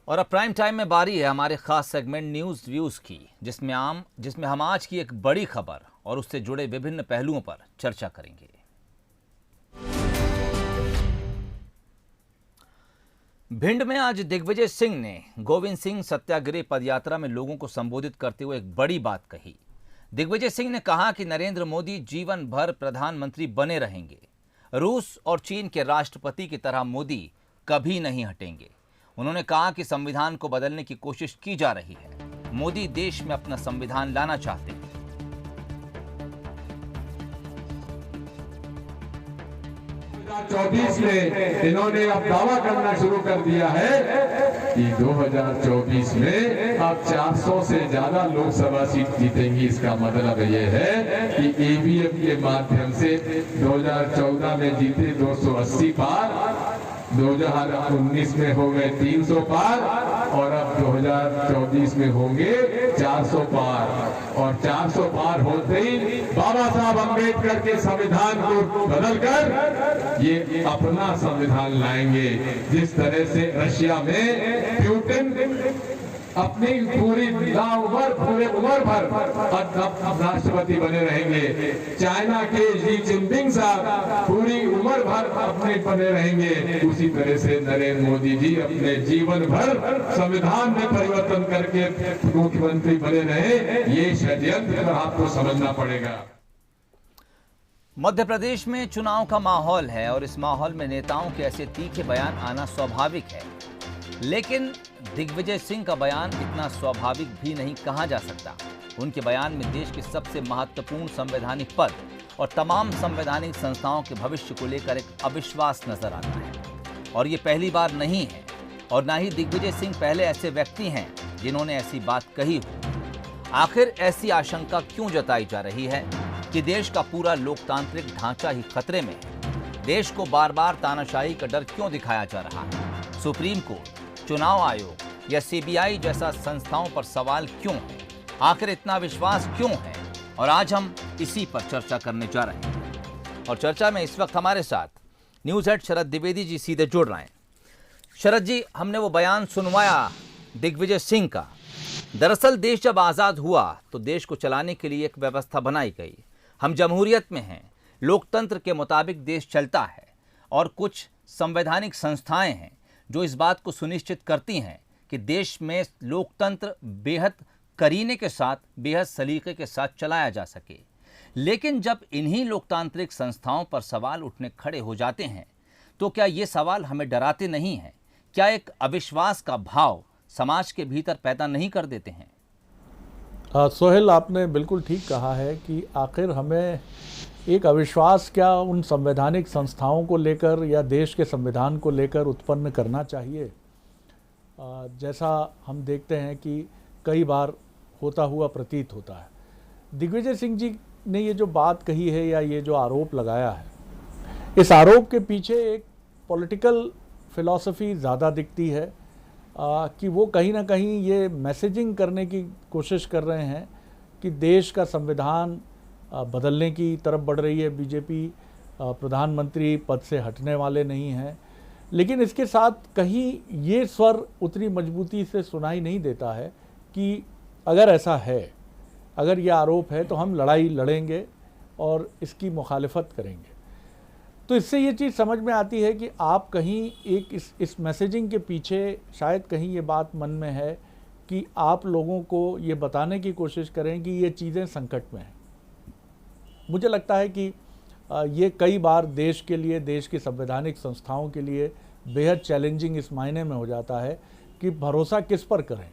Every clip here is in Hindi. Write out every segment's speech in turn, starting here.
और अब प्राइम टाइम में बारी है हमारे खास सेगमेंट न्यूज व्यूज की, जिसमें हम आज की एक बड़ी खबर और उससे जुड़े विभिन्न पहलुओं पर चर्चा करेंगे। भिंड में आज दिग्विजय सिंह ने गोविंद सिंह सत्याग्रह पदयात्रा में लोगों को संबोधित करते हुए एक बड़ी बात कही। दिग्विजय सिंह ने कहा कि नरेंद्र मोदी जीवन भर प्रधानमंत्री बने रहेंगे। रूस और चीन के राष्ट्रपति की तरह मोदी कभी नहीं हटेंगे। उन्होंने कहा कि संविधान को बदलने की कोशिश की जा रही है। मोदी देश में अपना संविधान लाना चाहते हैं। 2024 में इन्होंने अब दावा करना शुरू कर दिया है कि 2024 में अब 400 से ज्यादा लोकसभा सीट जीतेंगी। इसका मतलब ये है कि ईवीएम के माध्यम से 2014 में जीते 280 पार, 2019 में हो गए 300 पार और अब 2024 में होंगे 400 पार। और 400 पार होते ही बाबा साहब अम्बेडकर के संविधान को बदलकर ये अपना संविधान लाएंगे। जिस तरह से रशिया में पुतिन अपनी पूरी पूरे उम्र भर राष्ट्रपति बने रहेंगे, चाइना के शी जिनपिंग साहब पूरी उम्र भर अपने बने रहेंगे, उसी तरह से नरेंद्र मोदी जी अपने जीवन भर संविधान में परिवर्तन करके मुख्यमंत्री बने रहे। ये षड्यंत्र आपको समझना पड़ेगा। मध्य प्रदेश में चुनाव का माहौल है और इस माहौल में नेताओं के ऐसे तीखे बयान आना स्वाभाविक है, लेकिन दिग्विजय सिंह का बयान इतना स्वाभाविक भी नहीं कहा जा सकता। उनके बयान में देश के सबसे महत्वपूर्ण संवैधानिक पद और तमाम संवैधानिक संस्थाओं के भविष्य को लेकर एक अविश्वास नजर आता है। और ये पहली बार नहीं है और ना ही दिग्विजय सिंह पहले ऐसे व्यक्ति हैं जिन्होंने ऐसी बात कही हो। आखिर ऐसी आशंका क्यों जताई जा रही है कि देश का पूरा लोकतांत्रिक ढांचा ही खतरे में है? देश को बार बार तानाशाही का डर क्यों दिखाया जा रहा है? सुप्रीम कोर्ट, चुनाव आयोग या सीबीआई जैसा संस्थाओं पर सवाल क्यों है? आखिर इतना विश्वास क्यों है? और आज हम इसी पर चर्चा करने जा रहे हैं। और चर्चा में इस वक्त हमारे साथ न्यूज़ हेड शरद द्विवेदी जी सीधे जुड़ रहे हैं। शरद जी, हमने वो बयान सुनवाया दिग्विजय सिंह का। दरअसल देश जब आज़ाद हुआ तो देश को चलाने के लिए एक व्यवस्था बनाई गई। हम जमहूरियत में हैं, लोकतंत्र के मुताबिक देश चलता है और कुछ संवैधानिक संस्थाएं हैं जो इस बात को सुनिश्चित करती हैं कि देश में लोकतंत्र बेहद करीने के साथ, बेहद सलीके के साथ चलाया जा सके। लेकिन जब इन्हीं लोकतांत्रिक संस्थाओं पर सवाल उठने खड़े हो जाते हैं तो क्या ये सवाल हमें डराते नहीं हैं? क्या एक अविश्वास का भाव समाज के भीतर पैदा नहीं कर देते हैं? सोहेल, आपने बिल्कुल ठीक कहा है कि आखिर हमें एक अविश्वास क्या उन संवैधानिक संस्थाओं को लेकर या देश के संविधान को लेकर उत्पन्न करना चाहिए। जैसा हम देखते हैं कि कई बार होता हुआ प्रतीत होता है। दिग्विजय सिंह जी ने ये जो बात कही है या ये जो आरोप लगाया है, इस आरोप के पीछे एक पॉलिटिकल फिलॉसफी ज़्यादा दिखती है कि वो कहीं ना कहीं ये मैसेजिंग करने की कोशिश कर रहे हैं कि देश का संविधान बदलने की तरफ बढ़ रही है बीजेपी, प्रधानमंत्री पद से हटने वाले नहीं हैं। लेकिन इसके साथ कहीं ये स्वर उतनी मजबूती से सुनाई नहीं देता है कि अगर ऐसा है, अगर ये आरोप है तो हम लड़ाई लड़ेंगे और इसकी मुखालिफत करेंगे। तो इससे ये चीज़ समझ में आती है कि आप कहीं एक इस मैसेजिंग के पीछे शायद कहीं ये बात मन में है कि आप लोगों को ये बताने की कोशिश करें कि ये चीज़ें संकट में हैं। मुझे लगता है कि ये कई बार देश के लिए, देश की संवैधानिक संस्थाओं के लिए बेहद चैलेंजिंग इस मायने में हो जाता है कि भरोसा किस पर करें।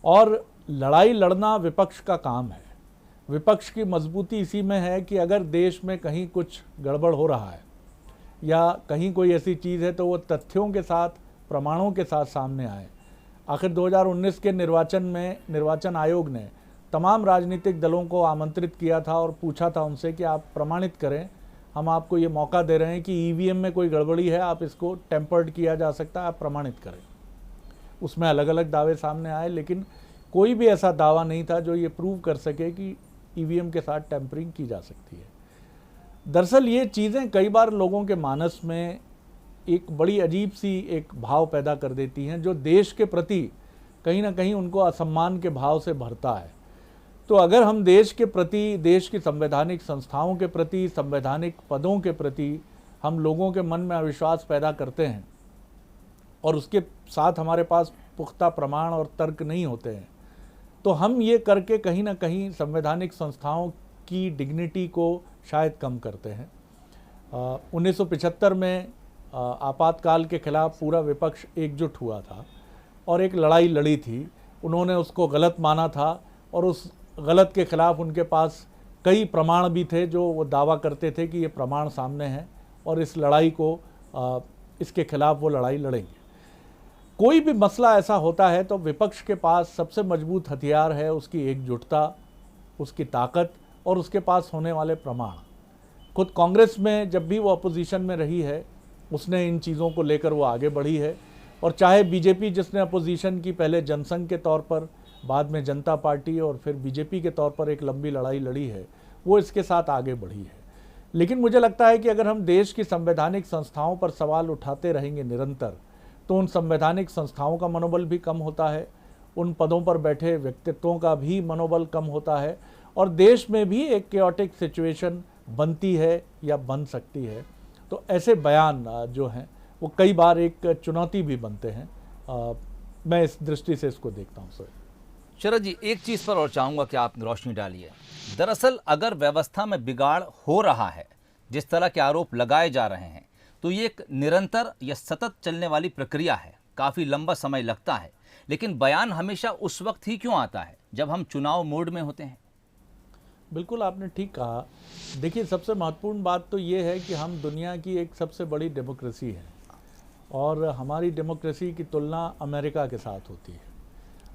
और लड़ाई लड़ना विपक्ष का काम है। विपक्ष की मजबूती इसी में है कि अगर देश में कहीं कुछ गड़बड़ हो रहा है या कहीं कोई ऐसी चीज़ है तो वो तथ्यों के साथ, प्रमाणों के साथ सामने आए। आखिर 2019 के निर्वाचन में निर्वाचन आयोग ने तमाम राजनीतिक दलों को आमंत्रित किया था और पूछा था उनसे कि आप प्रमाणित करें, हम आपको ये मौका दे रहे हैं कि ईवीएम में कोई गड़बड़ी है, आप इसको टेम्पर्ड किया जा सकता है, आप प्रमाणित करें। उसमें अलग अलग दावे सामने आए, लेकिन कोई भी ऐसा दावा नहीं था जो ये प्रूव कर सके कि ईवीएम के साथ टेम्परिंग की जा सकती है। दरअसल ये चीज़ें कई बार लोगों के मानस में एक बड़ी अजीब सी एक भाव पैदा कर देती हैं, जो देश के प्रति कहीं ना कहीं उनको असम्मान के भाव से भरता है। तो अगर हम देश के प्रति, देश की संवैधानिक संस्थाओं के प्रति, संवैधानिक पदों के प्रति हम लोगों के मन में अविश्वास पैदा करते हैं और उसके साथ हमारे पास पुख्ता प्रमाण और तर्क नहीं होते हैं, तो हम ये करके कहीं ना कहीं संवैधानिक संस्थाओं की डिग्निटी को शायद कम करते हैं। 1975 में आपातकाल के खिलाफ पूरा विपक्ष एकजुट हुआ था और एक लड़ाई लड़ी थी। उन्होंने उसको गलत माना था और उस गलत के खिलाफ उनके पास कई प्रमाण भी थे जो वो दावा करते थे कि ये प्रमाण सामने हैं और इस लड़ाई को इसके खिलाफ वो लड़ाई लड़ेंगे। कोई भी मसला ऐसा होता है तो विपक्ष के पास सबसे मजबूत हथियार है उसकी एकजुटता, उसकी ताकत और उसके पास होने वाले प्रमाण। खुद कांग्रेस में जब भी वो अपोजिशन में रही है उसने इन चीज़ों को लेकर वो आगे बढ़ी है, और चाहे बीजेपी जिसने अपोजिशन की पहले जनसंघ के तौर पर, बाद में जनता पार्टी और फिर बीजेपी के तौर पर एक लंबी लड़ाई लड़ी है, वो इसके साथ आगे बढ़ी है। लेकिन मुझे लगता है कि अगर हम देश की संवैधानिक संस्थाओं पर सवाल उठाते रहेंगे निरंतर, तो उन संवैधानिक संस्थाओं का मनोबल भी कम होता है, उन पदों पर बैठे व्यक्तित्वों का भी मनोबल कम होता है और देश में भी एक केओटिक सिचुएशन बनती है या बन सकती है। तो ऐसे बयान जो हैं वो कई बार एक चुनौती भी बनते हैं। मैं इस दृष्टि से इसको देखता हूँ सर। शरद जी, एक चीज़ पर और चाहूँगा कि आप रोशनी डालिए। दरअसल अगर व्यवस्था में बिगाड़ हो रहा है, जिस तरह के आरोप लगाए जा रहे हैं, तो ये एक निरंतर या सतत चलने वाली प्रक्रिया है, काफ़ी लंबा समय लगता है। लेकिन बयान हमेशा उस वक्त ही क्यों आता है जब हम चुनाव मोड में होते हैं? बिल्कुल आपने ठीक कहा। देखिए, सबसे महत्वपूर्ण बात तो ये है कि हम दुनिया की एक सबसे बड़ी डेमोक्रेसी है और हमारी डेमोक्रेसी की तुलना अमेरिका के साथ होती है,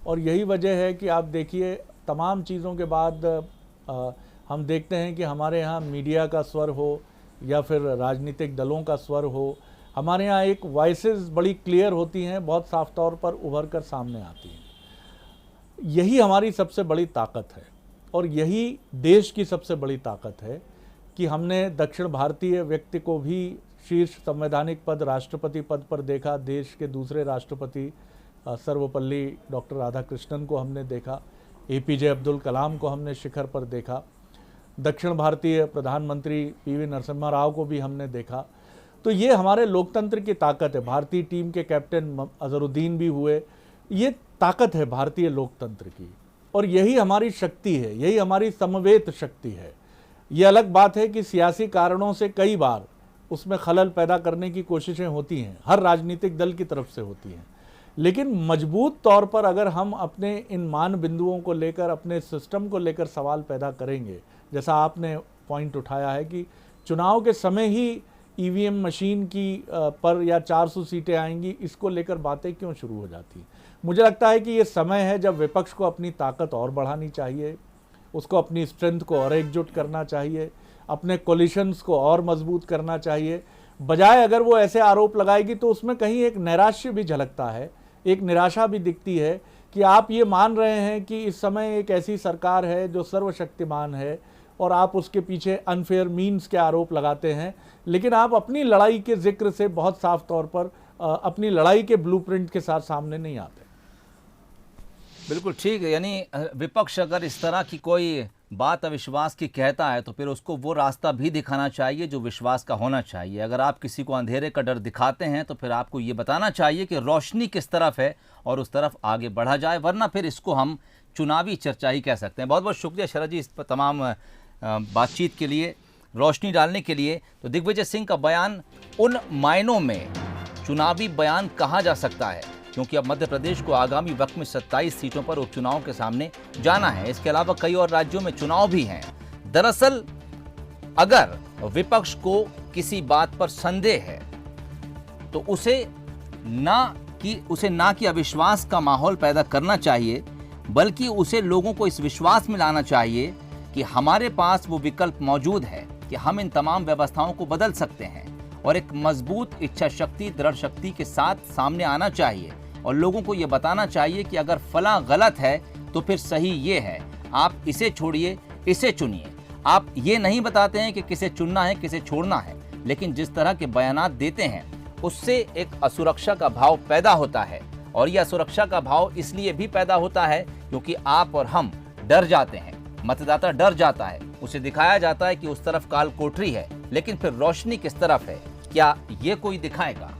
और यही वजह है कि आप देखिए तमाम चीज़ों के बाद हम देखते हैं कि हमारे यहाँ मीडिया का स्वर हो या फिर राजनीतिक दलों का स्वर हो, हमारे यहाँ एक वॉइसेस बड़ी क्लियर होती हैं, बहुत साफ तौर पर उभर कर सामने आती हैं। यही हमारी सबसे बड़ी ताकत है और यही देश की सबसे बड़ी ताकत है कि हमने दक्षिण भारतीय व्यक्ति को भी शीर्ष संवैधानिक पद, राष्ट्रपति पद पर देखा। देश के दूसरे राष्ट्रपति सर्वपल्ली डॉक्टर राधाकृष्णन को हमने देखा, एपीजे अब्दुल कलाम को हमने शिखर पर देखा, दक्षिण भारतीय प्रधानमंत्री पीवी नरसिम्हा राव को भी हमने देखा। तो ये हमारे लोकतंत्र की ताकत है। भारतीय टीम के कैप्टन अजहरुद्दीन भी हुए। ये ताकत है भारतीय लोकतंत्र की और यही हमारी शक्ति है, यही हमारी समवेत शक्ति है। ये अलग बात है कि सियासी कारणों से कई बार उसमें खलल पैदा करने की कोशिशें होती हैं, हर राजनीतिक दल की तरफ से होती हैं, लेकिन मजबूत तौर पर अगर हम अपने इन मान बिंदुओं को लेकर, अपने सिस्टम को लेकर सवाल पैदा करेंगे, जैसा आपने पॉइंट उठाया है कि चुनाव के समय ही ईवीएम मशीन की पर या 400 सीटें आएंगी, इसको लेकर बातें क्यों शुरू हो जाती हैं। मुझे लगता है कि ये समय है जब विपक्ष को अपनी ताकत और बढ़ानी चाहिए, उसको अपनी स्ट्रेंथ को और एकजुट करना चाहिए, अपने कोलिशंस को और मजबूत करना चाहिए। बजाय अगर वो ऐसे आरोप लगाएगी तो उसमें कहीं एक नैराश्य भी झलकता है, एक निराशा भी दिखती है कि आप ये मान रहे हैं कि इस समय एक ऐसी सरकार है जो सर्वशक्तिमान है और आप उसके पीछे अनफेयर मीन्स के आरोप लगाते हैं, लेकिन आप अपनी लड़ाई के जिक्र से बहुत साफ तौर पर अपनी लड़ाई के ब्लूप्रिंट के साथ सामने नहीं आते। बिल्कुल ठीक है, यानी विपक्ष अगर इस तरह की कोई बात अविश्वास की कहता है तो फिर उसको वो रास्ता भी दिखाना चाहिए जो विश्वास का होना चाहिए। अगर आप किसी को अंधेरे का डर दिखाते हैं तो फिर आपको ये बताना चाहिए कि रोशनी किस तरफ है और उस तरफ आगे बढ़ा जाए, वरना फिर इसको हम चुनावी चर्चा ही कह सकते हैं। बहुत बहुत शुक्रिया शरद जी इस पर तमाम बातचीत के लिए, रोशनी डालने के लिए। तो दिग्विजय सिंह का बयान उन मायनों में चुनावी बयान कहा जा सकता है क्योंकि अब मध्य प्रदेश को आगामी वक्त में 27 सीटों पर उपचुनाव के सामने जाना है। इसके अलावा कई और राज्यों में चुनाव भी हैं। दरअसल अगर विपक्ष को किसी बात पर संदेह है तो उसे ना कि अविश्वास का माहौल पैदा करना चाहिए, बल्कि उसे लोगों को इस विश्वास में लाना चाहिए कि हमारे पास वो विकल्प मौजूद है कि हम इन तमाम व्यवस्थाओं को बदल सकते हैं, और एक मजबूत इच्छा शक्ति, दृढ़ शक्ति के साथ सामने आना चाहिए और लोगों को ये बताना चाहिए कि अगर फला गलत है तो फिर सही ये है, आप इसे छोड़िए, इसे चुनिए। आप ये नहीं बताते हैं कि किसे चुनना है, किसे छोड़ना है, लेकिन जिस तरह के बयानात देते हैं उससे एक असुरक्षा का भाव पैदा होता है। और यह असुरक्षा का भाव इसलिए भी पैदा होता है क्योंकि आप और हम डर जाते हैं, मतदाता डर जाता है। उसे दिखाया जाता है कि उस तरफ काल कोठरी है, लेकिन फिर रोशनी किस तरफ है, क्या ये कोई दिखाएगा?